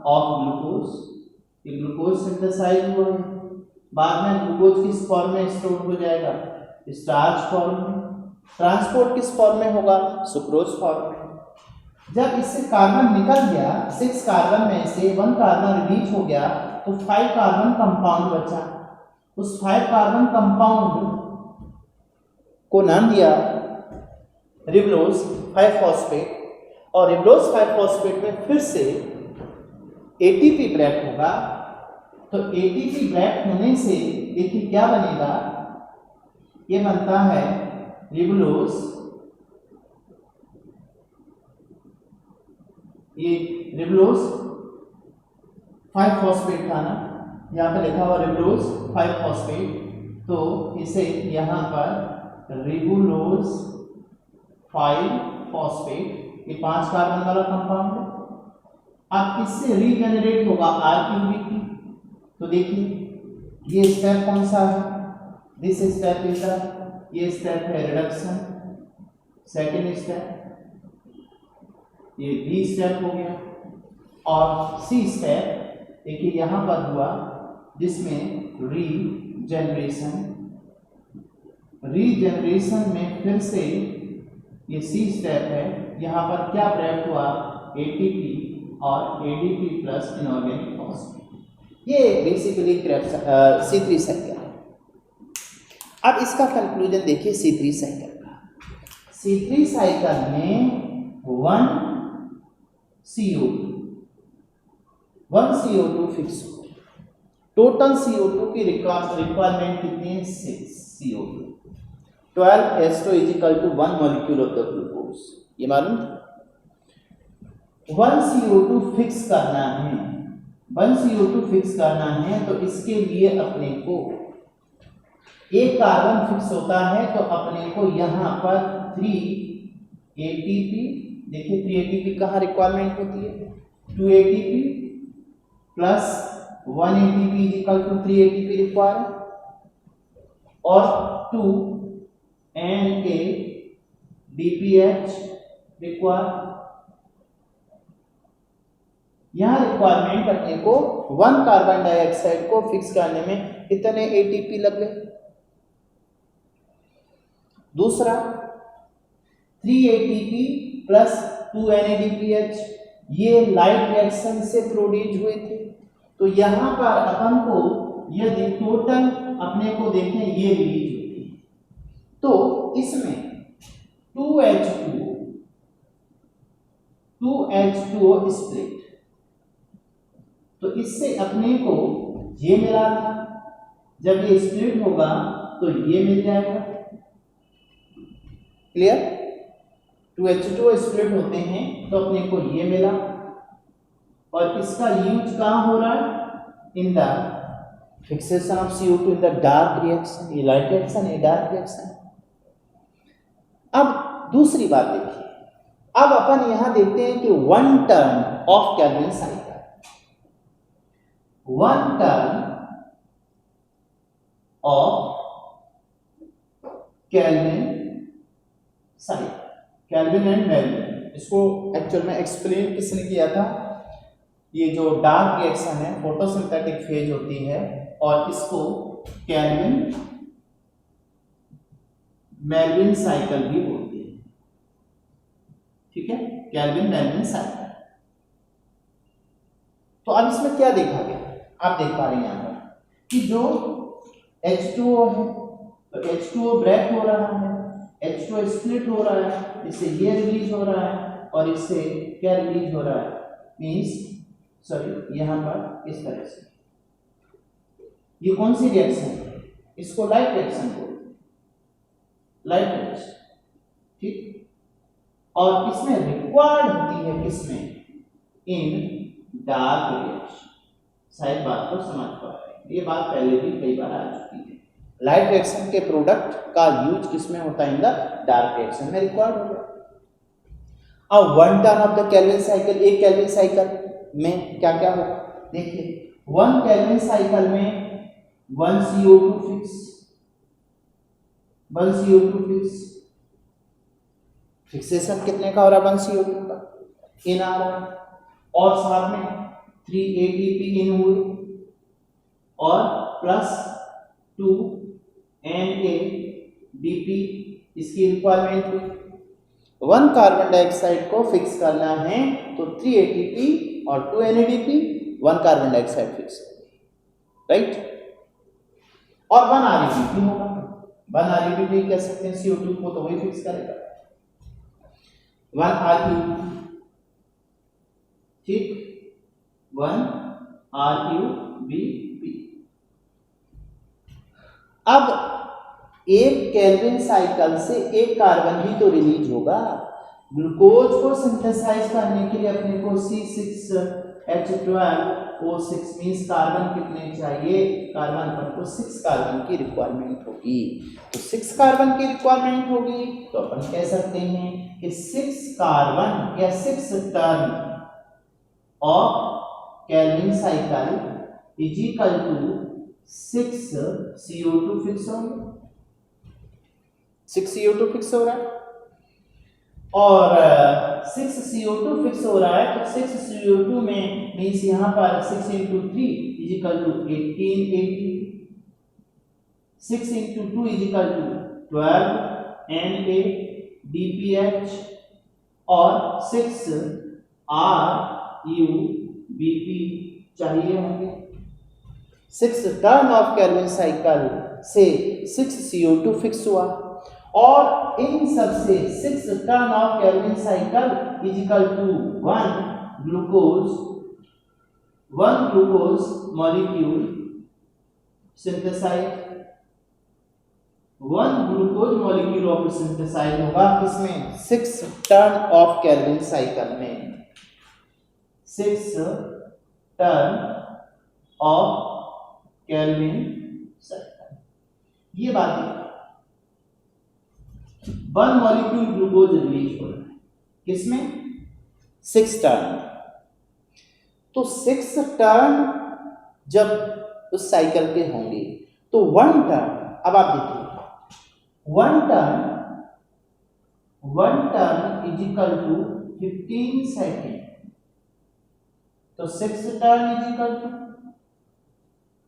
Of glucose. ये ग्लूकोज सिंथेसाइज हुआ है, बाद में ग्लूकोज किस फॉर्म में स्टोर हो जाएगा? स्टार्च फॉर्म में। ट्रांसपोर्ट किस फॉर्म में होगा? सुक्रोज फॉर्म में। जब इससे कार्बन निकल गया, 6 कार्बन में से 1 कार्बन रिलीज हो गया तो 5 कार्बन कंपाउंड बचा। उस 5 कार्बन कंपाउंड को नाम दिया रिबलोज 5 फॉस्फेट, और रिबलोज 5 फॉस्फेट में फिर से ATP ब्रेक होगा। तो ATP ब्रेक होने से देखिए क्या बनेगा, ये बनता है रिबलोज, ये रिबलोज 5 फॉस्फेट था ना, यहाँ पे लिखा हुआ रिबलोज 5 फॉस्फेट, तो इसे यहाँ पर रिबुलोज 5 फॉस्फेट, ये 5 कार्बन वाला कंपाउंड है। अब इससे रीजेनरेट होगा ReBP। तो देखिए ये स्टेप कौन सा है? दिस स्टेप इज द, ये स्टेप है रिडक्शन। सेकेंड स्टेप, ये B स्टेप हो गया, और C स्टेप देखिए यहां पर हुआ जिसमें रीजेनरेशन में फिर से ये C स्टेप है। यहां पर क्या ब्रेक हुआ? ATP और ADP प्लस इनऑर्गेनिक फॉस्फेट। ये बेसिकली C3 साइकिल है। अब इसका कंक्लूजन देखिए C3 साइकिल का। C3 साइकिल में 1 CO2 फिक्स हो। टोटल CO2 की रिक्वायरमेंट कितनी है? 6 CO2। 12H2 is equal to 1 molecule of the glucose, ये मालूम था। 1 CO2 फिक्स करना है, 1 CO2 फिक्स करना है तो इसके लिए अपने को एक कार्बन फिक्स होता है, तो अपने को यहाँ पर 3 ATP, देखिए 3 ATP कहाँ रिक्वायरमेंट होती है? 2 ATP plus 1 ATP is equal to 3 ATP required और 2 NADPH रिक्वायर। यहां रिक्वायरमेंट अपने को 1 कार्बन डाइऑक्साइड को फिक्स करने में कितने एटीपी लग गए। दूसरा 3 ATP प्लस 2 NADPH ये लाइट रिएक्शन से प्रोड्यूस हुए थे। तो यहां पर अपन को यदि टोटल अपने को देखें ये रिलीज होती है तो इसमें 2H2O स्प्लिट, तो इससे अपने को ये मिला था, जब ये स्प्लिट होगा तो ये मिल जाएगा। क्लियर? 2H2O स्प्लिट होते हैं तो अपने को ये मिला और इसका यूज कहां हो रहा है? In the fixation of CO2 in the dark reaction. ये लाइट रिएक्शन, ये डार्क रिएक्शन। अब दूसरी बात देखिए, अब अपन यहां देखते हैं कि 1 turn of Calvin cycle, 1 turn of Calvin cycle, kelvin and Melvin. इसको एक्चुअल में एक्सप्लेन किसने किया था? ये जो डार्क रिएक्शन है फोटोसिंथेटिक फेज होती है और इसको केल्विन मेल्विन साइकिल भी बोलते हैं। ठीक है, केल्विन मेल्विन साइकिल। तो अब इसमें क्या देखा गया? आप देख पा रहे हैं यहां पर कि जो H2O है तो H2O ब्रेक हो रहा है, H2O स्प्लिट हो रहा है, इससे ये रिलीज हो रहा है और इससे क्या रिलीज हो रहा है? मींस सॉरी यहां पर इस तरह से। ये कौन सी रिएक्शन है? इसको लाइट रिएक्शन बोलते हैं, लाइट रिएक्शन। ठीक, और इसमें रिक्वायर्ड होती है किसमें? इन डार्क रिएक्शन। शायद बात को समझ पा रहे हैं, ये बात पहले भी कई बार आ चुकी है। लाइट रिएक्शन के प्रोडक्ट का यूज किसमें होता है? इन द डार्क रिएक्शन में रिक्वायर्ड होगा। अब 1 turn off the Calvin cycle, एक केल्विन साइकिल में क्या क्या होगा? देखिए 1 केल्विन साइकिल में 1 CO2 fix, 1 CO2 fix. Fixation कितने का हो रहा है? 1 CO2 का इन आ रहा है और साथ में 3 ATP इन हुए और प्लस 2 NADP इसकी रिक्वायरमेंट हुई। 1 कार्बन डाइऑक्साइड को फिक्स करना है तो 3 ATP और 2 NADP 1 कार्बन डाइऑक्साइड फिक्स होगी, राइट? और 1 ReDP होगा, 1 ReDP कह सकते हैं CO2 को, तो वही फिक्स करेगा 1 ReDP। ठीक, 1 ReDP। अब एक केल्विन साइकिल से एक कार्बन भी तो रिलीज होगा। ग्लूकोज को सिंथेसाइज करने के लिए अपने को C6H12O6 मींस कार्बन कितने चाहिए? कार्बन अपन को 6 कार्बन की रिक्वायरमेंट होगी। तो 6 कार्बन की रिक्वायरमेंट होगी तो अपन कह सकते हैं कि 6 कार्बन या 6 turn of Calvin cycle is equal to 6 CO2 fix होंगे, 6 CO2 फिक्स हो रहा है और 6 CO2 फिक्स हो रहा है तो 6 CO2 में मींस यहां पर 6 × 3 is equal to 18 ATP, 6 × 2 is equal to 12 NADPH और 6 ReDP चाहिए होंगे। 6 टर्न ऑफ केल्विन साइकिल से 6 CO2 फिक्स हुआ और इन सब से 6 turn of Calvin cycle is equal to 1 glucose molecule synthesize, 1 glucose molecule of synthesize होगा किसमें? 6 टर्न ऑफ केल्विन साइकिल में, 6 टर्न ऑफ केल्विन साइकिल। ये बात है 1 मॉलिक्यूल ग्लूकोज रिलीज हो रहा है किसमें? 6 टर्न। तो 6 टर्न जब उस साइकिल के होंगे। तो 1 टर्न, अब आप देखिए 1 turn is equal to 15 second, तो 6 turn is equal to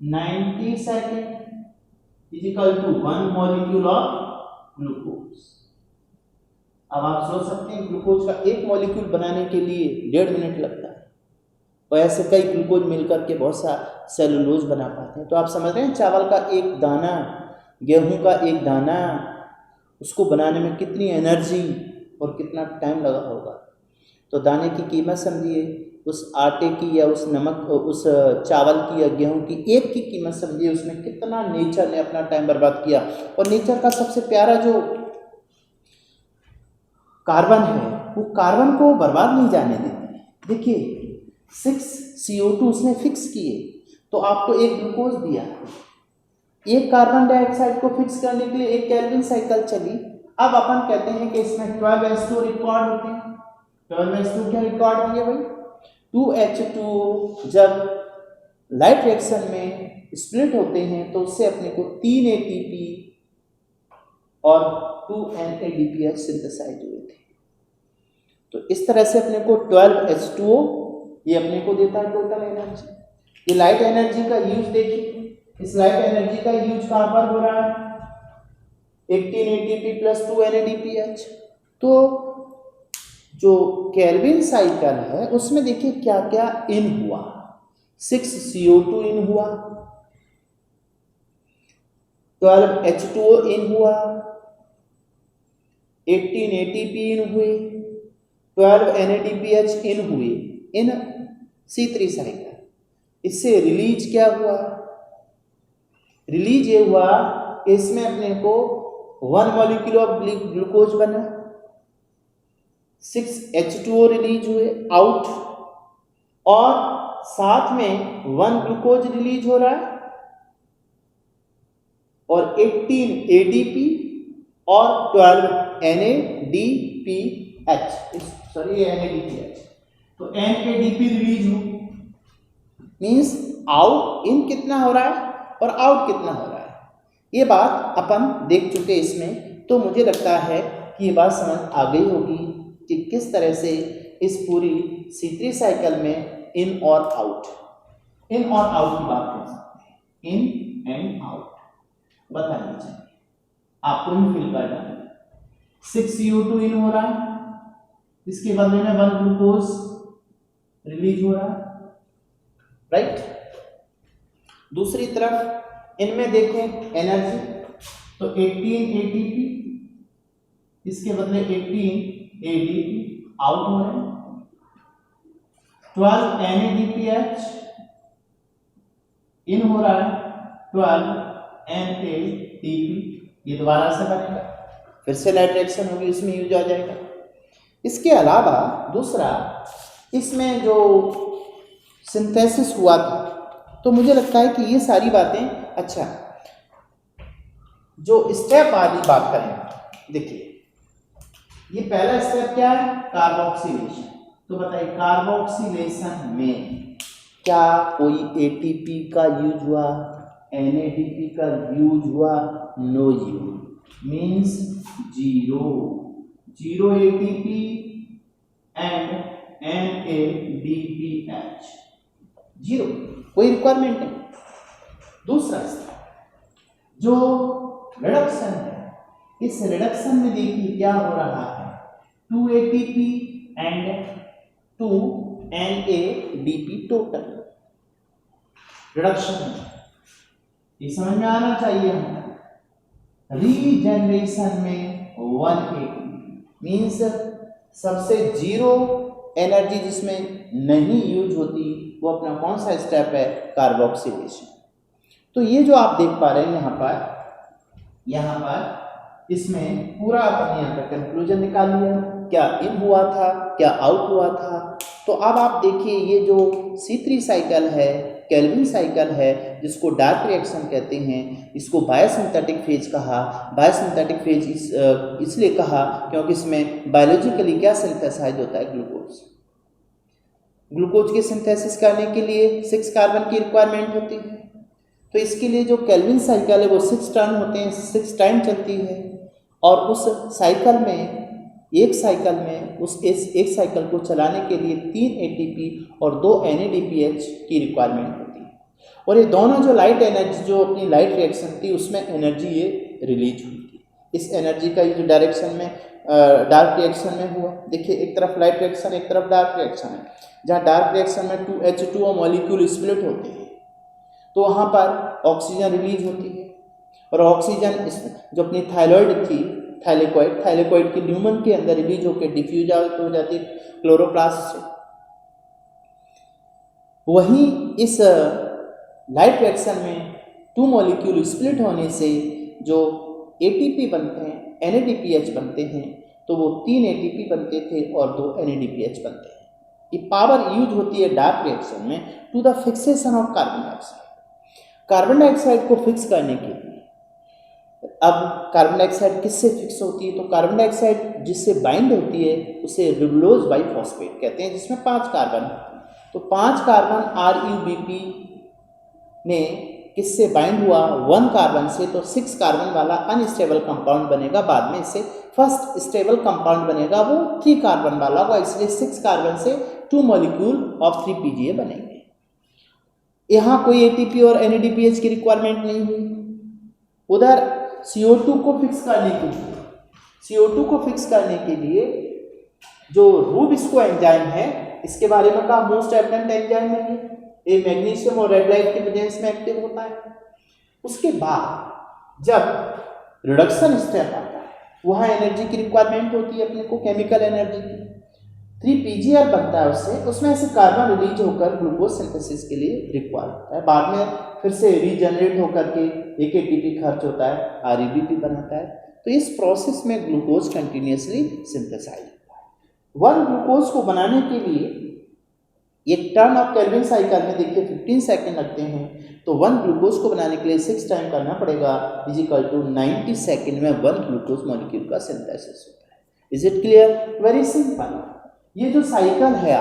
90 second is equal to 1 molecule of glucose. अब आप सोच सकते हैं ग्लूकोज का एक मॉलिक्यूल बनाने के लिए 1.5 मिनट लगता है, और ऐसे कई ग्लूकोज मिलकर के बहुत सा सेलुलोज बना पाते हैं। तो आप समझ रहे हैं चावल का एक दाना, गेहूं का एक दाना, उसको बनाने में कितनी एनर्जी और कितना टाइम लगा होगा। तो दाने की कीमत समझिए, उस आटे की या उस नमक, उस चावल की या गेहूं की एक की कीमत समझिए, उसमें कितना नेचर ने अपना टाइम बर्बाद किया। और नेचर का सबसे प्यारा जो कार्बन है, वो कार्बन को बर्बाद नहीं जाने देती। देखिए 6 CO2 उसने फिक्स किए, तो आपको एक ग्लूकोज दिया, एक कार्बन डाइऑक्साइड को फिक्स करने के लिए एक केल्विन साइकिल चली। अब अपन कहते हैं कि इसमें 12H2 रिकॉर्ड होते हैं। 12H2 क्या रिकॉर्ड होंगे भाई? 2H2 जब लाइट रिएक्शन में स्प्लिट होते हैं तो उससे अपने को 3 ATP और 2 NADPH सिंथेसाइज हुए थे। तो इस तरह से अपने को 12H2O ये अपने को देता है टोटल एनर्जी। ये लाइट एनर्जी का यूज देखिए, इस लाइट एनर्जी का यूज कहाँ पर हो रहा है? 18 ATP प्लस 2 NADPH। तो जो केल्विन साइकिल है उसमें देखिए क्या क्या इन हुआ। 6 CO2 इन हुआ, 12H2O इन हुआ, 18 ATP इन हुए, 12 NADPH इन हुए इन C3 साइकिल। इससे रिलीज क्या हुआ? रिलीज ये हुआ कि इसमें अपने को 1 मॉलिक्यूल ऑफ ग्लूकोज बना, 6H2O रिलीज हुए आउट, और साथ में 1 ग्लूकोज रिलीज हो रहा है, और 18 ADP और 12 NADPH, सॉरी NADPH। तो NADP रिलीज हो, मीन्स आउट इन कितना हो रहा है और आउट कितना हो रहा है। ये बात अपन देख चुके इसमें, तो मुझे लगता है कि ये बात समझ आ गई होगी कि किस तरह से इस पूरी C3 साइकिल में इन और आउट की बात कर सकते हैं। इन एंड आउट बताइए, चाहिए आपको इन फिल कर डालना। 6 CO2 इन हो रहा है, इसके बदले में 1 ग्लूकोज रिलीज हो रहा है, राइट। दूसरी तरफ इनमें देखें एनर्जी, तो 18 ATP, इसके बदले 18 ADP आउट हो रहे हैं, 12 NADPH इन हो रहा है, 12 NADP ये दोबारा से बनेगा, फिर से लाइट रिएक्शन होगी, इसमें यूज आ जाएगा। इसके अलावा दूसरा इसमें जो सिंथेसिस हुआ था, तो मुझे लगता है कि ये सारी बातें, अच्छा जो स्टेप वाली बात करें, देखिए ये पहला स्टेप क्या है? कार्बोक्सिलेशन। तो बताइए कार्बोक्सिलेशन में क्या कोई ATP का यूज हुआ, NADP का यूज हुआ? No use, means zero ATP and NADPH, zero, कोई रिक्वायरमेंट नहीं। दूसरा जो रिडक्शन है, इस रिडक्शन में देखिए क्या हो रहा है? 2 ATP and 2 NADP total reduction, ये समझ में आना चाहिए हमें। रीजनरेशन में 1 ATP मीन्स सबसे जीरो एनर्जी जिसमें नहीं यूज होती, वो अपना कौन सा स्टेप है? कार्बोक्सिलेशन। तो ये जो आप देख पा रहे हैं यहाँ पर इसमें पूरा अपन यहाँ पर कंक्लूजन निकाल लिया, क्या इन हुआ था, क्या आउट हुआ था। तो अब आप देखिए ये जो C3 साइकिल है, केल्विन साइकिल है, जिसको डार्क रिएक्शन कहते हैं, इसको बायोसिंथेटिक फेज कहा। बायोसिंथेटिक फेज इसलिए कहा क्योंकि इसमें बायोलॉजिकली क्या सिंथेसाइज होता है? ग्लूकोज। ग्लूकोज के सिंथेसिस करने के लिए 6 कार्बन की रिक्वायरमेंट होती है। तो इसके लिए जो केल्विन साइकिल है वो 6 टर्न होते हैं, 6 टाइम चलती है। और उस साइकिल में एक साइकिल को चलाने के लिए 3 एटीपी और 2 NADPH की रिक्वायरमेंट होती है। और ये दोनों जो लाइट एनर्जी, जो अपनी लाइट रिएक्शन थी उसमें एनर्जी ये रिलीज हुई थी। इस एनर्जी का ये जो डायरेक्शन में डार्क रिएक्शन में हुआ, देखिए एक तरफ लाइट रिएक्शन, एक तरफ डार्क रिएक्शन है। जहाँ डार्क रिएक्शन में 2H2O मॉलिक्यूल स्प्लिट होते हैं तो वहाँ पर ऑक्सीजन रिलीज होती है। और ऑक्सीजन जो अपनी थायरॉइड थी, थाइलेकोइड की ल्यूमन के अंदर रिलीज होकर डिफ्यूज आउट हो जाती है क्लोरोप्लास्ट से। वहीं इस लाइट रिएक्शन में 2 मॉलिक्यूल स्प्लिट होने से जो ATP बनते हैं, NADPH बनते हैं, तो वो 3 ATP बनते थे और 2 NADPH बनते हैं। ये पावर यूज होती है डार्क रिएक्शन में to the fixation of carbon dioxide. Carbon dioxide को फिक्स करने के लिए, अब कार्बन डाइऑक्साइड किससे फिक्स होती है? तो कार्बन डाइऑक्साइड जिससे बाइंड होती है उसे रिबुलोज बाइफॉस्फेट कहते हैं, जिसमें 5 कार्बन होते हैं। तो 5 कार्बन RUBP ने किससे बाइंड हुआ? 1 कार्बन से, तो 6 कार्बन वाला अनस्टेबल कंपाउंड बनेगा। बाद में इससे फर्स्ट स्टेबल कंपाउंड बनेगा, वो 3 कार्बन वाला होगा, इसलिए 6 कार्बन से 2 मॉलिक्यूल ऑफ 3 PGA बनेंगे। यहाँ कोई ATP और NADPH की रिक्वायरमेंट नहीं हुई। उधर CO2 को फिक्स करने के लिए जो रूबिस्को एंजाइम है, इसके बारे में कहा मोस्ट एविडेंट एंजाइम है ये मैग्नीशियम और रेड लाइट के प्रेजेंस में एक्टिव होता है। उसके बाद जब रिडक्शन स्टेप आता है वहाँ एनर्जी की रिक्वायरमेंट होती है अपने को, केमिकल एनर्जी की। 3 PGR बनता है उसमें से कार्बन रिलीज होकर ग्लूकोज सिंथेसिस के लिए रिक्वायर होता है। बाद में फिर से रीजनरेट होकर के एक ATP खर्च होता है, RUBP बनाता है। तो इस प्रोसेस में ग्लूकोज कंटिन्यूसली सिंथेसाइज होता है। 1 ग्लूकोज को बनाने के लिए एक टर्न ऑफ केल्विन साइकिल में देखिए 15 सेकेंड लगते हैं, तो 1 ग्लूकोज को बनाने के लिए 6 टाइम करना पड़ेगा, इजिकल टू 90 सेकेंड में 1 ग्लूकोज मॉलिक्यूल का सिंथेसिस होता है। Is it clear? Very simple. ये जो साइकिल है,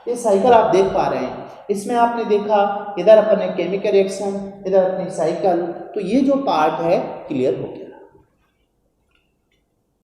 ये साइकिल आप देख पा रहे हैं, इसमें आपने देखा इधर अपने केमिकल रिएक्शन, इधर अपनी साइकिल, तो ये जो पार्ट है क्लियर हो गया।